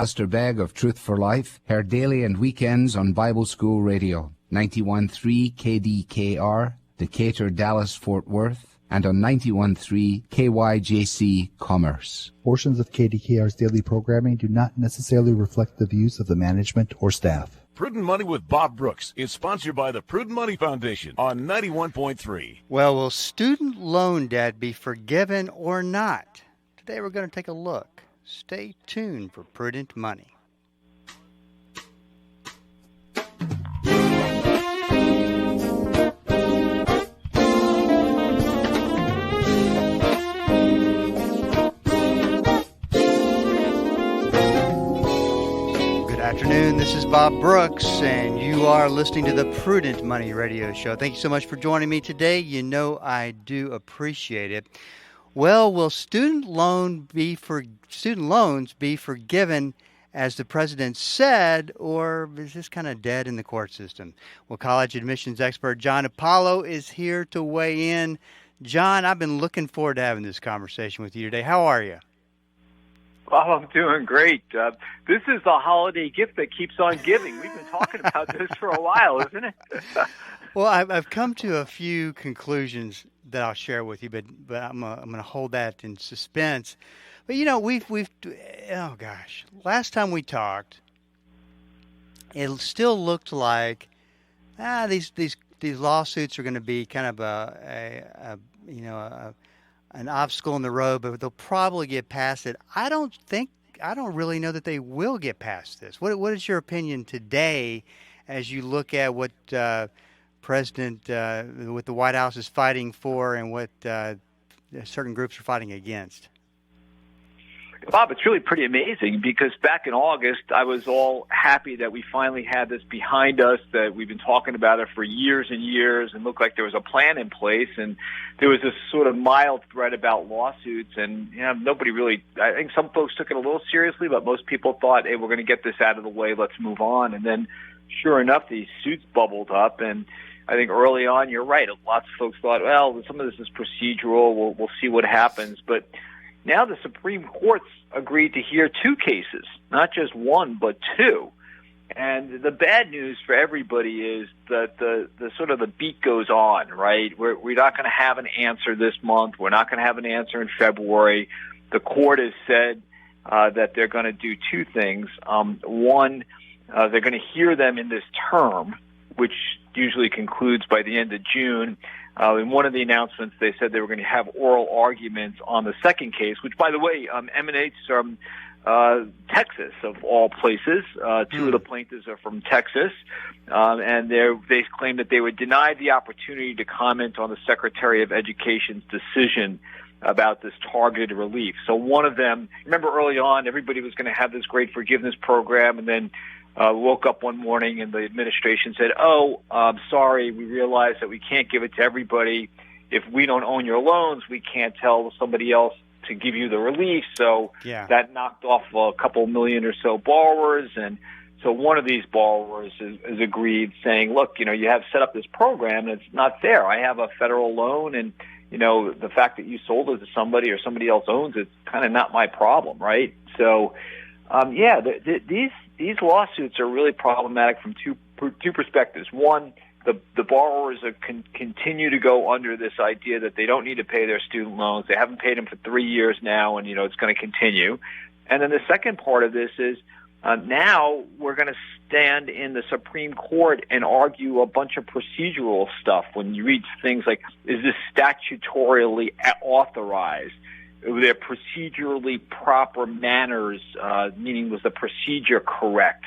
Pastor Begg of Truth for Life, heard daily and weekends on Bible School Radio, 91.3 KDKR, Decatur, Dallas, Fort Worth, and on 91.3 KYJC Commerce. Portions of KDKR's daily programming do not necessarily reflect the views of the management or staff. Prudent Money with Bob Brooks is sponsored by the Prudent Money Foundation on 91.3. Well, will student loan debt be forgiven or not? Today we're going to take a look. Stay tuned for Prudent Money. Afternoon. This is Bob Brooks, and you are listening to the Prudent Money Radio Show. Thank you so much for joining me today. You know I do appreciate it. Well, will student loans be forgiven, as the president said, or is this kind of dead in the court system? Well, college admissions expert John Hupalo is here to weigh in. John, I've been looking forward to having this conversation with you today. How are you? Well, I'm doing great. This is the holiday gift that keeps on giving. We've been talking about this for a while, isn't it? Well, I've come to a few conclusions that I'll share with you, but I'm going to hold that in suspense. But you know, last time we talked, it still looked like these lawsuits are going to be kind of an obstacle in the road, but they'll probably get past it. I don't really know that they will get past this. What is your opinion today as you look at what what the White House is fighting for and what certain groups are fighting against? Bob, it's really pretty amazing because back in August, I was all happy that we finally had this behind us, that we've been talking about it for years and years and looked like there was a plan in place. And there was this sort of mild threat about lawsuits. And, nobody really, I think some folks took it a little seriously, but most people thought, hey, we're going to get this out of the way. Let's move on. And then sure enough, these suits bubbled up. And I think early on, you're right. Lots of folks thought, well, some of this is procedural. We'll see what happens. But now the Supreme Court's agreed to hear two cases, not just one, but two. And the bad news for everybody is that the sort of the beat goes on, right? We're not going to have an answer this month. We're not going to have an answer in February. The court has said that they're going to do two things. One, they're going to hear them in this term, which usually concludes by the end of June. In one of the announcements, they said they were going to have oral arguments on the second case, which, by the way, emanates from Texas, of all places. Two of the plaintiffs are from Texas, and they claim that they were denied the opportunity to comment on the Secretary of Education's decision about this targeted relief. So one of them, remember early on, everybody was going to have this great forgiveness program, and then woke up one morning and the administration said, sorry, we realize that we can't give it to everybody. If we don't own your loans, we can't tell somebody else to give you the relief. So that knocked off a couple million or so borrowers. And so one of these borrowers has agreed, saying, look, you have set up this program and it's not fair. I have a federal loan, and the fact that you sold it to somebody or somebody else owns it's kind of not my problem, right? So these lawsuits are really problematic from two perspectives. One, the borrowers continue to go under this idea that they don't need to pay their student loans. They haven't paid them for 3 years now, and it's going to continue. And then the second part of this is now we're going to stand in the Supreme Court and argue a bunch of procedural stuff. When you read things like, is this statutorily authorized? Were there procedurally proper manners, meaning was the procedure correct?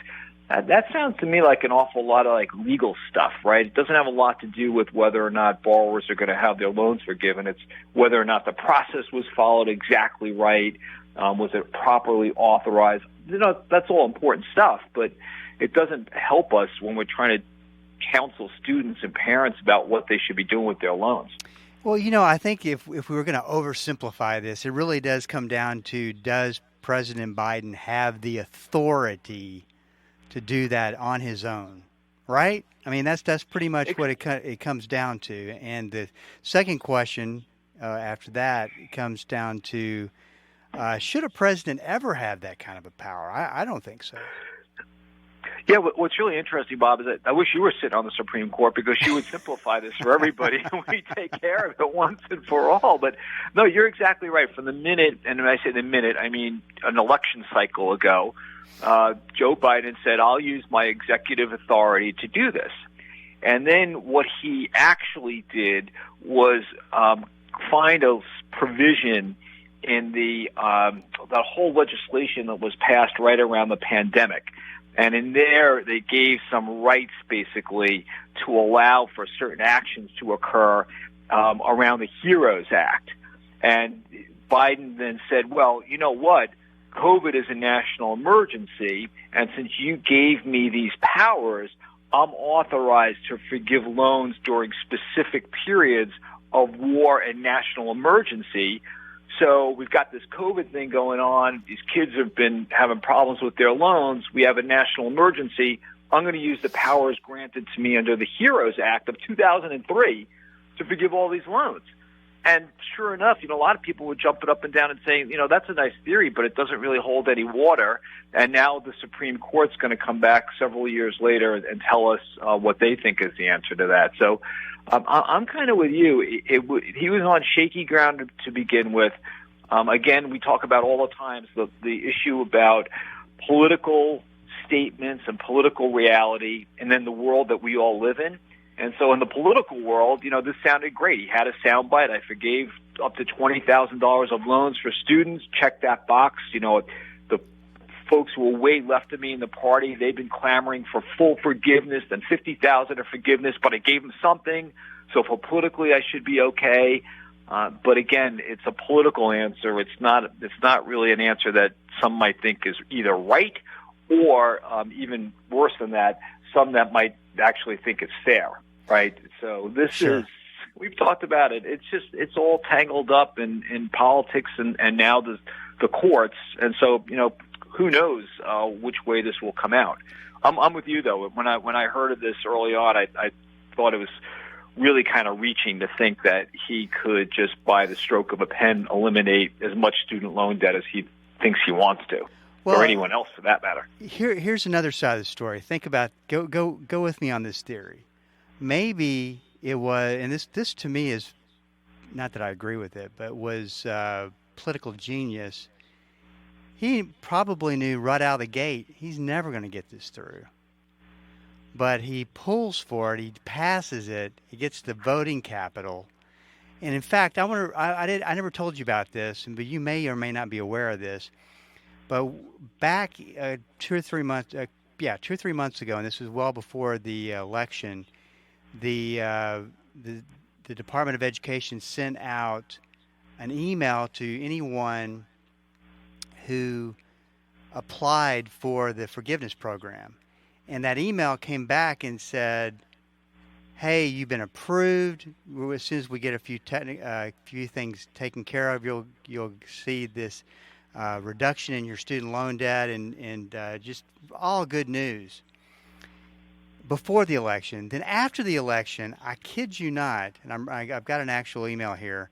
That sounds to me like an awful lot of legal stuff, right? It doesn't have a lot to do with whether or not borrowers are going to have their loans forgiven. It's whether or not the process was followed exactly right. Was it properly authorized? That's all important stuff, but it doesn't help us when we're trying to counsel students and parents about what they should be doing with their loans. Well, I think if we were going to oversimplify this, it really does come down to, does President Biden have the authority to do that on his own, right? I mean, that's pretty much what it comes down to. And the second question after that comes down to, Should a president ever have that kind of a power? I don't think so. Yeah, what's really interesting, Bob, is that I wish you were sitting on the Supreme Court because you would simplify this for everybody and we take care of it once and for all. But no, you're exactly right. From the minute, and when I say the minute, I mean an election cycle ago, Joe Biden said, I'll use my executive authority to do this. And then what he actually did was find a provision in the whole legislation that was passed right around the pandemic. And in there, they gave some rights, basically, to allow for certain actions to occur around the HEROES Act. And Biden then said, well, you know what? COVID is a national emergency, and since you gave me these powers, I'm authorized to forgive loans during specific periods of war and national emergency. So we've got this COVID thing going on. These kids have been having problems with their loans. We have a national emergency. I'm going to use the powers granted to me under the HEROES Act of 2003 to forgive all these loans. And sure enough, a lot of people were jumping up and down and saying, that's a nice theory, but it doesn't really hold any water. And now the Supreme Court's going to come back several years later and tell us what they think is the answer to that. So I'm kind of with you. He was on shaky ground to begin with. Again, we talk about all the times the issue about political statements and political reality and then the world that we all live in. And so in the political world, this sounded great. He had a soundbite. I forgave up to $20,000 of loans for students. Check that box. The folks who were way left of me in the party, they've been clamoring for full forgiveness and $50,000 of forgiveness, but I gave them something. So for politically, I should be okay. But again, it's a political answer. It's not really an answer that some might think is either right or even worse than that, some that might actually think it's fair, right? So this is, we've talked about it. It's all tangled up in politics and now the courts. And so, who knows which way this will come out. I'm with you though. When I heard of this early on, I thought it was really kind of reaching to think that he could just by the stroke of a pen eliminate as much student loan debt as he thinks he wants to. Well, or anyone else for that matter. Here's another side of the story. Think about go with me on this theory. Maybe it was, and this to me is not that I agree with it, but was political genius. He probably knew right out of the gate he's never going to get this through. But he pulls for it. He passes it. He gets the voting capital. And in fact, I never told you about this, but you may or may not be aware of this. But back 2 or 3 months ago, and this was well before the election, the Department of Education sent out an email to anyone who applied for the forgiveness program. And that email came back and said, hey, you've been approved. As soon as we get a few things taken care of, you'll see this reduction in your student loan debt and just all good news. Before the election. Then after the election, I kid you not, and I've got an actual email here,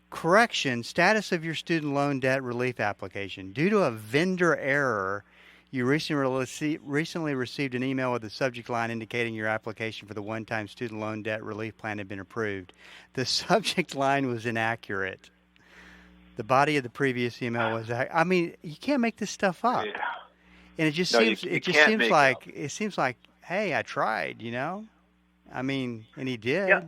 correction, status of your student loan debt relief application. Due to a vendor error, you recently received an email with the subject line indicating your application for the one-time student loan debt relief plan had been approved. The subject line was inaccurate. The body of the previous email was, you can't make this stuff up. Yeah. And it just seems like, hey, I tried, and he did. Yeah.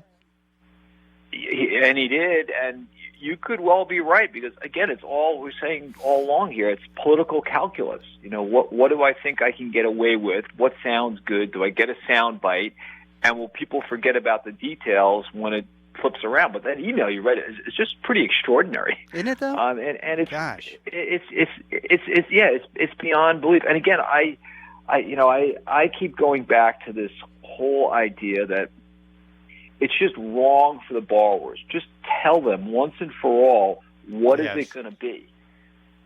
And he did, and you could well be right, because again, it's all we're saying all along here. It's political calculus. What do I think I can get away with? What sounds good? Do I get a sound bite? And will people forget about the details when it flips around? But that email you read, it's just pretty extraordinary, isn't it? Though, and it's it's beyond belief. And again, I keep going back to this whole idea that it's just wrong for the borrowers. Just tell them once and for all what is it going to be,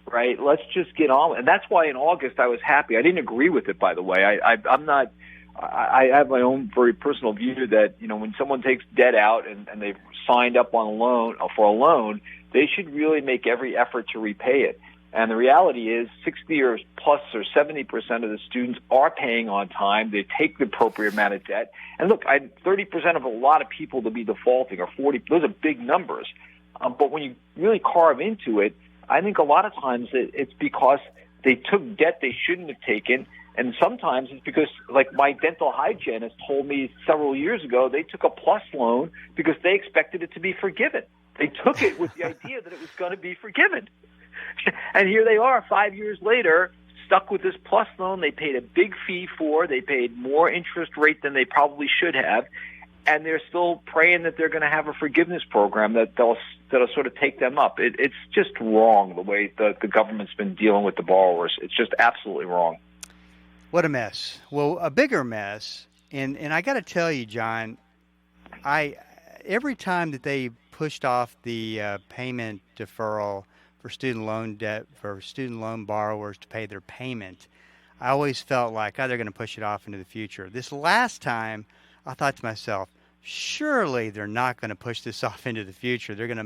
right? Let's just get on. And that's why in August I was happy. I didn't agree with it, by the way. I'm not. I have my own very personal view that when someone takes debt out and they've signed up on a loan they should really make every effort to repay it. And the reality is 60 or plus or 70% of the students are paying on time. They take the appropriate amount of debt. And look, 30% of a lot of people to be defaulting, or 40, those are big numbers. But when you really carve into it, I think a lot of times it's because they took debt they shouldn't have taken. And sometimes it's because, like my dental hygienist told me several years ago, they took a PLUS loan because they expected it to be forgiven. They took it with the idea that it was going to be forgiven. And here they are 5 years later, stuck with this PLUS loan they paid a big fee for. They paid more interest rate than they probably should have. And they're still praying that they're going to have a forgiveness program that'll sort of take them up. It's just wrong the way the government's been dealing with the borrowers. It's just absolutely wrong. What a mess. Well, a bigger mess. And I got to tell you, John, every time that they pushed off the payment deferral for student loan debt, for student loan borrowers to pay their payment, I always felt like, they're going to push it off into the future. This last time, I thought to myself, surely they're not going to push this off into the future. They're going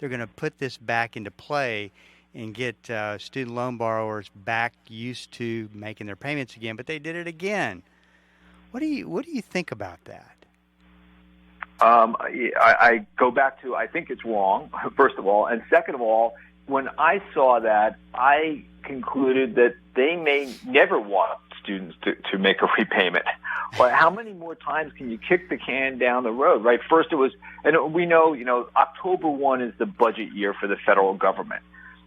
to put this back into play and get student loan borrowers back used to making their payments again. But they did it again. What do you think about that? I go back to, I think it's wrong, first of all, and second of all, when I saw that, I concluded that they may never want students to make a repayment. But how many more times can you kick the can down the road, right? First it was, and we know, October 1 is the budget year for the federal government.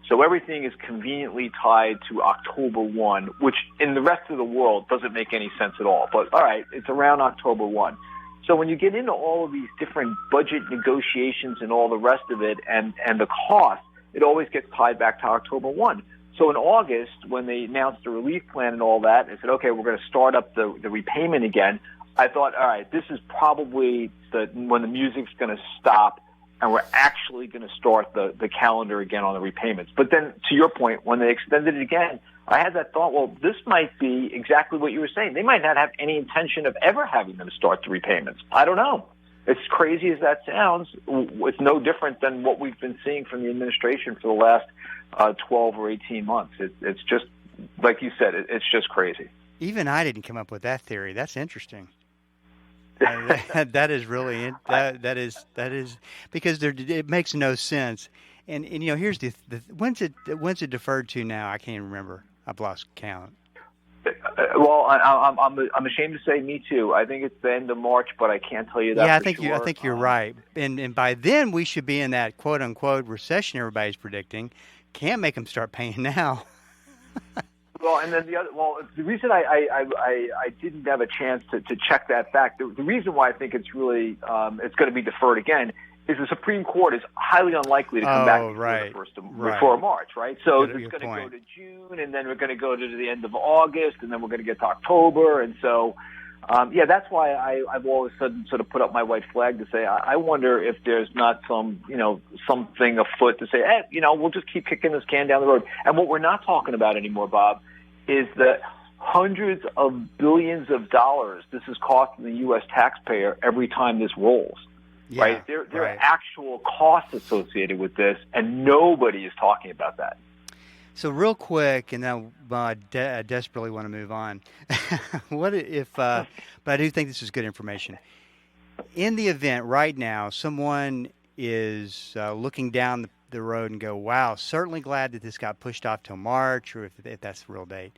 So everything is conveniently tied to October 1, which in the rest of the world doesn't make any sense at all. But all right, it's around October 1. So when you get into all of these different budget negotiations and all the rest of it and the cost, it always gets tied back to October 1. So in August, when they announced the relief plan and all that, and said, okay, we're going to start up the repayment again, I thought, all right, this is probably when the music's going to stop and we're actually going to start the calendar again on the repayments. But then, to your point, when they extended it again, I had that thought, well, this might be exactly what you were saying. They might not have any intention of ever having them start the repayments. I don't know. As crazy as that sounds, it's no different than what we've been seeing from the administration for the last 12 or 18 months. It's just, like you said, it's just crazy. Even I didn't come up with that theory. That's interesting. That is really that is because it makes no sense. And here's the when's it deferred to now? I can't even remember. I've lost count. Well, I'm ashamed to say, me too. I think it's the end of March, but I can't tell you that. Yeah, I think you're right. And by then we should be in that quote unquote recession everybody's predicting. Can't make them start paying now. Well, and then the reason I didn't have a chance to check that fact, the reason why I think it's really it's going to be deferred again is the Supreme Court is highly unlikely to come back before March, right? So it's going to go to June, and then we're going to go to the end of August, and then we're going to get to October, and so that's why I've all of a sudden sort of put up my white flag to say I wonder if there's not something afoot to say, we'll just keep kicking this can down the road. And what we're not talking about anymore, Bob, is that hundreds of billions of dollars this is costing the U.S. taxpayer every time this rolls. Yeah, right? There are actual costs associated with this, and nobody is talking about that. So real quick, and now I desperately want to move on. What if? But I do think this is good information. In the event right now, someone is looking down the road and go, "Wow, certainly glad that this got pushed off till March," or if that's the real date.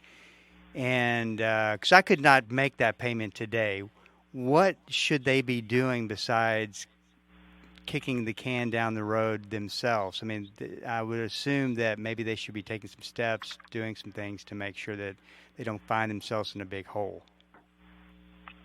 And because I could not make that payment today, what should they be doing besides kicking the can down the road themselves? I mean, I would assume that maybe they should be taking some steps, doing some things to make sure that they don't find themselves in a big hole.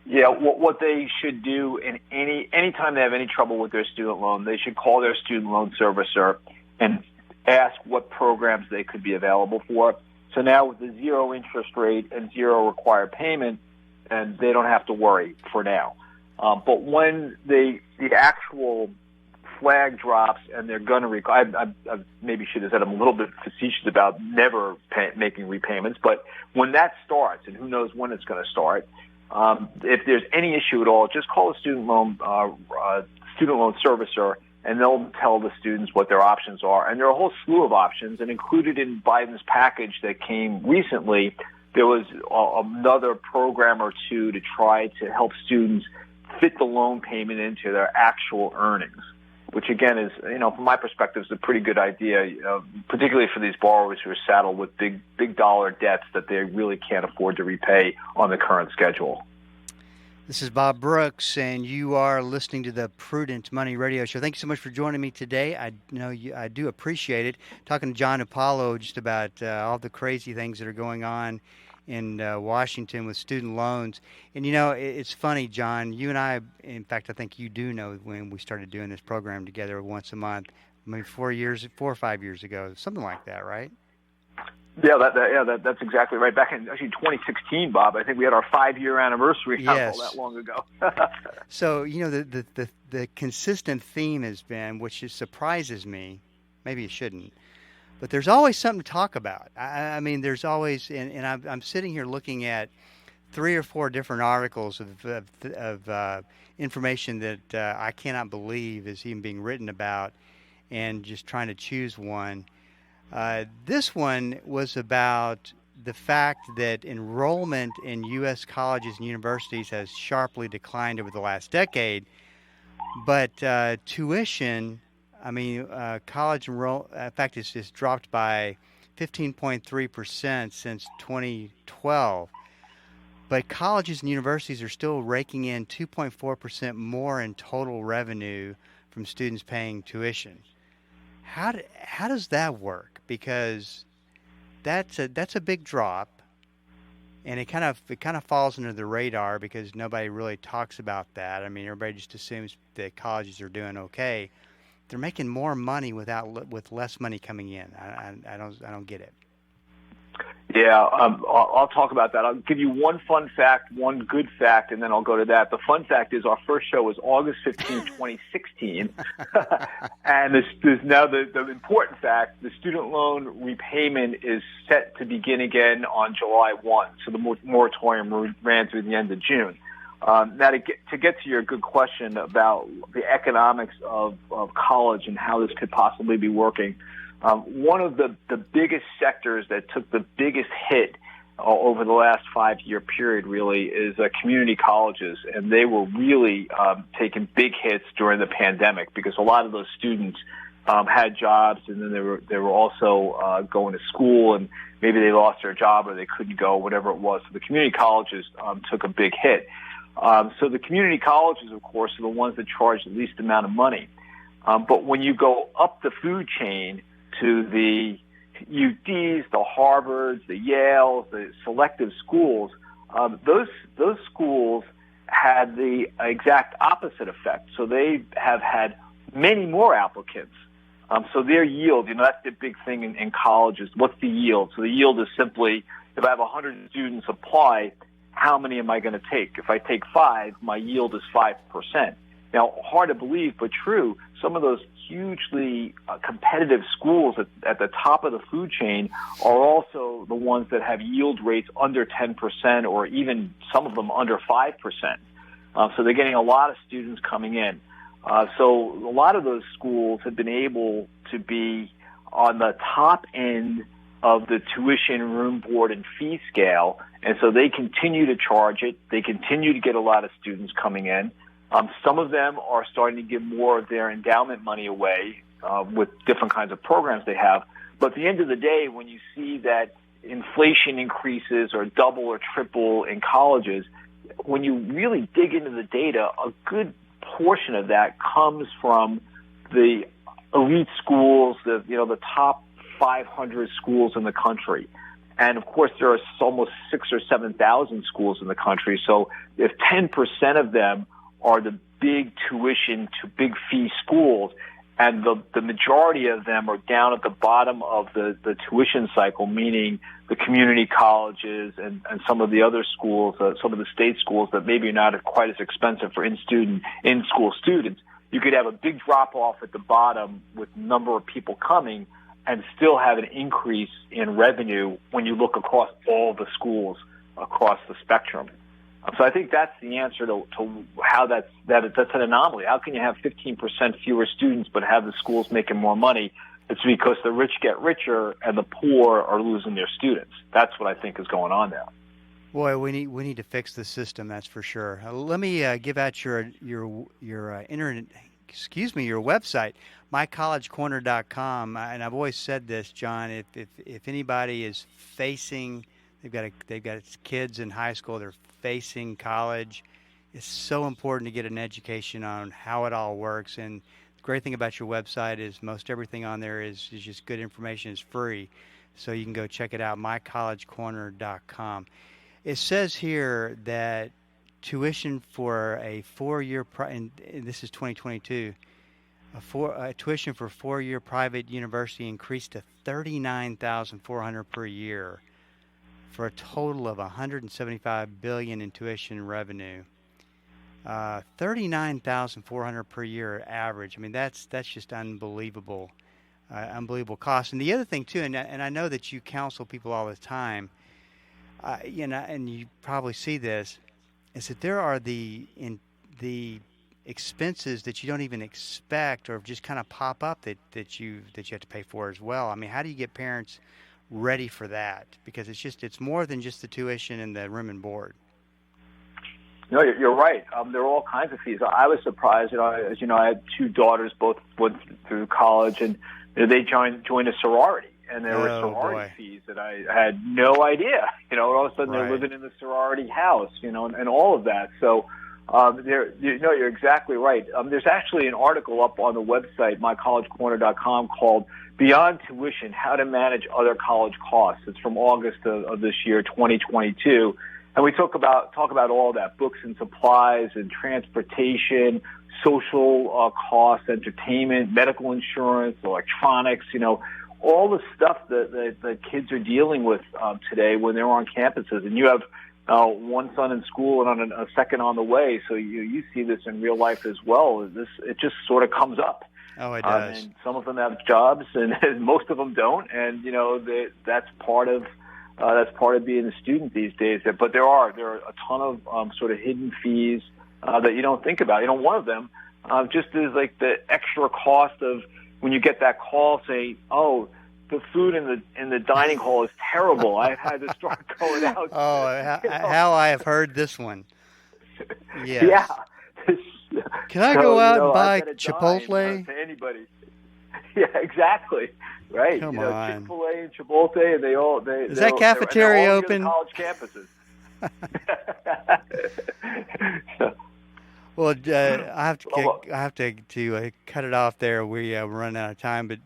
Yeah, what they should do anytime they have any trouble with their student loan, they should call their student loan servicer and ask what programs they could be available for. So now with the zero interest rate and zero required payment, and they don't have to worry for now. But when the actual flag drops and they're going to I maybe should have said I'm a little bit facetious about never making repayments, but when that starts, and who knows when it's going to start, if there's any issue at all, just call a student loan servicer and they'll tell the students what their options are. And there are a whole slew of options, and included in Biden's package that came recently, there was another program or two to try to help students fit the loan payment into their actual earnings, which again is, from my perspective, is a pretty good idea, particularly for these borrowers who are saddled with big dollar debts that they really can't afford to repay on the current schedule. This is Bob Brooks, and you are listening to the Prudent Money Radio Show. Thank you so much for joining me today. I do appreciate it. Talking to John Hupalo just about all the crazy things that are going on in Washington with student loans. And, it's funny, John, you and I, in fact, I think you do know when we started doing this program together once a month, maybe 4 or 5 years ago, something like that, right? Yeah, that's exactly right. Back in actually 2016, Bob, I think we had our 5-year anniversary not all that long ago. So, the consistent theme has been, which surprises me, maybe it shouldn't, but there's always something to talk about. I mean, there's always, and I'm sitting here looking at 3 or 4 different articles of information that I cannot believe is even being written about, and just trying to choose one. This one was about the fact that enrollment in U.S. colleges and universities has sharply declined over the last decade, but tuition, college enrollment, in fact, it's just dropped by 15.3% since 2012. But colleges and universities are still raking in 2.4% more in total revenue from students paying tuition. How does that work? Because that's a big drop, and it kind of falls under the radar because nobody really talks about that. I mean, everybody just assumes that colleges are doing okay. They're making more money with less money coming in. I don't get it. Yeah, I'll talk about that. I'll give you one fun fact, one good fact, and then I'll go to that. The fun fact is our first show was August 15, 2016. And there's now the important fact, the student loan repayment is set to begin again on July 1. So the moratorium ran through the end of June. Now, to get to your good question about the economics of college and how this could possibly be working, one of the biggest sectors that took the biggest hit over the last 5-year period really is community colleges, and they were really taking big hits during the pandemic because a lot of those students had jobs, and then they were also going to school, and maybe they lost their job or they couldn't go, whatever it was. So the community colleges took a big hit. So the community colleges, of course, are the ones that charge the least amount of money. But when you go up the food chain to the UDs, the Harvards, the Yales, the selective schools, those schools had the exact opposite effect. So they have had many more applicants. So their yield, that's the big thing in colleges. What's the yield? So the yield is simply, if I have 100 students apply, how many am I going to take? If I take 5, my yield is 5%. Now, hard to believe, but true, some of those hugely competitive schools at the top of the food chain are also the ones that have yield rates under 10% or even some of them under 5%. So they're getting a lot of students coming in. So a lot of those schools have been able to be on the top end of the tuition, room, board, and fee scale, and so they continue to charge it. They continue to get a lot of students coming in. Some of them are starting to give more of their endowment money away with different kinds of programs they have. But at the end of the day, when you see that inflation increases or double or triple in colleges, when you really dig into the data, a good portion of that comes from the elite schools, the top 500 schools in the country. And of course, there are almost 6,000 or 7,000 schools in the country. So if 10% of them are the big tuition to big fee schools, and the majority of them are down at the bottom of the tuition cycle, meaning the community colleges and some of the other schools, some of the state schools that maybe are not quite as expensive for in-school students, you could have a big drop-off at the bottom with number of people coming and still have an increase in revenue when you look across all the schools across the spectrum. So I think that's the answer to how that's an anomaly. How can you have 15% fewer students but have the schools making more money? It's because the rich get richer and the poor are losing their students. That's what I think is going on now. Boy, we need to fix the system. That's for sure. Let me give out your internet. Your website, mycollegecorner.com. And I've always said this, John. If anybody is facing, they've got kids in high school, they're facing college. It's so important to get an education on how it all works. And the great thing about your website is most everything on there is just good information. It's free, so you can go check it out. mycollegecorner.com. It says here that tuition for a 4-year, and this is 2022, tuition for 4-year private university increased to $39,400 per year, for a total of $175 billion in tuition revenue. $39,400 per year average. I mean, that's just unbelievable, unbelievable cost. And the other thing too, and I know that you counsel people all the time, and you probably see this, is that there are the expenses that you don't even expect or just kind of pop up that you have to pay for as well. I mean, how do you get parents ready for that? Because it's more than just the tuition and the room and board. No, you're right. There are all kinds of fees. I was surprised. As you know, I had 2 daughters, both went through college, and they joined a sorority. And there were sorority fees that I had no idea. All of a sudden they're living in the sorority house, and all of that. So, you're exactly right. There's actually an article up on the website, mycollegecorner.com, called "Beyond Tuition: How to Manage Other College Costs." It's from August of this year, 2022, and we talk about all that: books and supplies, and transportation, social costs, entertainment, medical insurance, electronics. All the stuff that the kids are dealing with today when they're on campuses. And you have one son in school and on a second on the way, so you see this in real life as well. It just sort of comes up. Oh, it does. And some of them have jobs, and most of them don't. And that's part of being a student these days. But there are a ton of sort of hidden fees that you don't think about. One of them just is like the extra cost of when you get that call saying, "Oh, the food in the dining hall is terrible. I've had to start going out." Oh, how I have heard this one. Yes. Yeah. Can I go out and buy Chipotle? To anybody. Yeah, exactly. Right. Come on. Chick-fil-A and Chipotle, and is that cafeteria open? College campuses. Well, I have to cut it off there. We're running out of time, but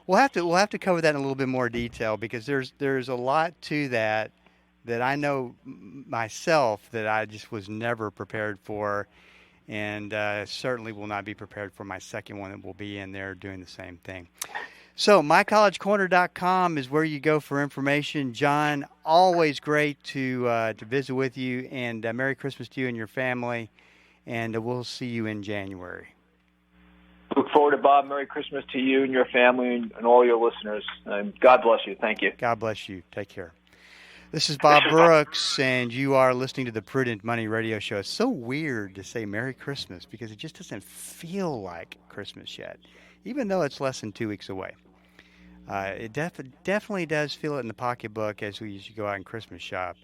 we'll have to cover that in a little bit more detail, because there's a lot to that I know myself that I just was never prepared for, and certainly will not be prepared for my second one that will be in there doing the same thing. So mycollegecorner.com is where you go for information. John, always great to visit with you, and Merry Christmas to you and your family. And we'll see you in January. Look forward to Bob. Merry Christmas to you and your family and all your listeners. God bless you. Thank you. God bless you. Take care. This is Bob Brooks, and you are listening to the Prudent Money Radio Show. It's so weird to say Merry Christmas because it just doesn't feel like Christmas yet, even though it's less than 2 weeks away. It definitely does feel it in the pocketbook as we usually go out and Christmas shop,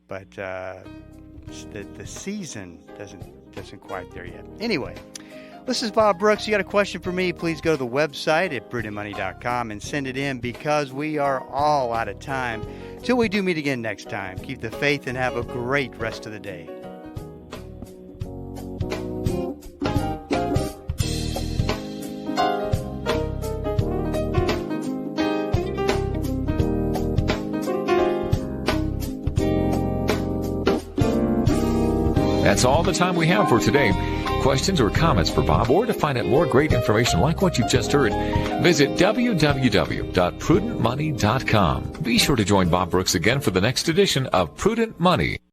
but the season doesn't quite there yet. Anyway, this is Bob Brooks. You got a question for me, please go to the website at prudentmoney.com and send it in, because we are all out of time. Till we do meet again next time, keep the faith and have a great rest of the day. That's all the time we have for today. Questions or comments for Bob, or to find out more great information like what you've just heard, visit www.prudentmoney.com. Be sure to join Bob Brooks again for the next edition of Prudent Money.